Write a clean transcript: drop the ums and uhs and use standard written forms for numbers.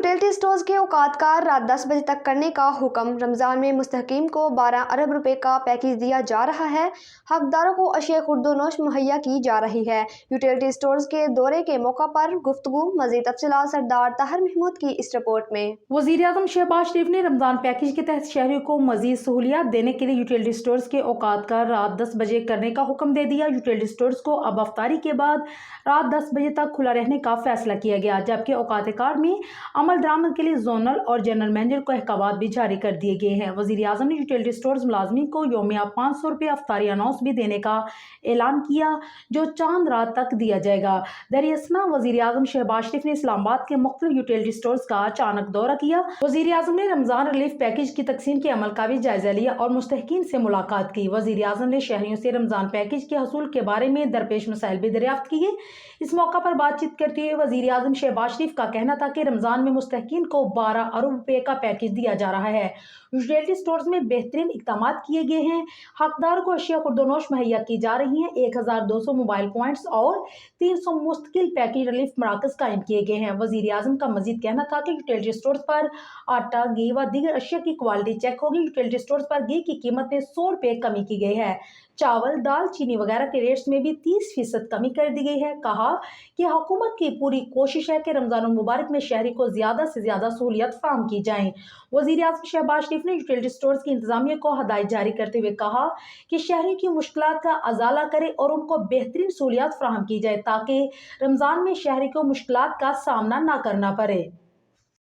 Utility stores के औकात का रात 10 बजे तक करने का हुक्म। रमज़ान में मुस्तहकीम को 12 अरब रुपए का पैकेज दिया जा रहा है। हकदारों को अशिया खुर्दोनोश मुहैया की जा रही है। यूटिलिटी स्टोर्स के दौरे के मौका पर गुफ्तगू। मज़ीद तफसीलात सरदार ताहिर महमूद की इस रिपोर्ट में। वज़ीर-ए-आज़म शहबाज शरीफ ने रमज़ान पैकेज के तहत शहरियों को मज़ीद सहूलियात देने के लिए यूटिलिटी स्टोर्स के औकात का रात 10 बजे करने का हुक्म दे दिया। यूटिलिटी स्टोर्स को अब अफ्तारी के बाद रात 10 बजे तक खुला रहने का फैसला किया गया, जबकि औकात कार में अमल दरामद के लिए जोनल और जनरल मैनेजर को अहकामात भी जारी कर दिए गए हैं। वज़ीर-ए-आज़म ने यूटिलिटी स्टोर्स मुलाजमीन को यौमिया 500 रुपये अफ्तारी अनाउंस भी देने का ऐलान किया, जो चांद रात तक दिया जाएगा। दरियासना वज़ीर-ए-आज़म शहबाज शरीफ ने इस्लामाबाद के मुख्तलिफ यूटिलिटी स्टोर्स का अचानक दौरा किया। वज़ीर-ए-आज़म ने रमज़ान रिलीफ पैकेज की तकसीम के अमल का भी जायजा लिया और मुस्तहकीन से मुलाकात की। वज़ीर-ए-आज़म ने शहरियों से रमज़ान पैकेज के हसूल के बारे में दरपेश मसाइल भी दरियाफ्त किए। इस मौका पर बातचीत करते हुए वज़ीर-ए-आज़म शहबाज शरीफ का कहना था कि रमज़ान में मुस्तहकीन को 12 अरब रुपए का पैकेज दिया जा रहा है। यूटिलिटी स्टोर्स में बेहतरीन इक़दामात किए गए हैं। हकदारों को अशिया खुर्दोनोश मुहैया की जा रही हैं। 1200 मोबाइल पॉइंट्स और 300 मुस्तकिल पैकेज रिलीफ मराकज़ कायम किए गए हैं। वज़ीर-ए-आज़म का मजीद कहना था कि यूटिलिटी स्टोर्स पर आटा, घी व दीगर अशिया की क्वालिटी चेक होगी। यूटिलिटी स्टोर्स पर घी की कीमत में 100 रुपये कमी की गई है। चावल, दाल, चीनी वगैरह के रेट्स में भी 30% कमी कर दी गई है। कहा कि हुकूमत की पूरी कोशिश है कि रमज़ान मुबारक में शहरी को ज़्यादा से ज़्यादा सहूलियत फराहम की जाएँ। वज़ीर-ए-आज़म शहबाज शरीफ ने यूटिलिटी स्टोर्स की इंतजामिया को हदायत जारी करते हुए कहा कि शहरी की मुश्किलात का अजाला करे और उनको बेहतरीन सहूलियत फराहम की जाए, ताकि रमज़ान में शहरी को मुश्किलात का सामना न करना पड़े।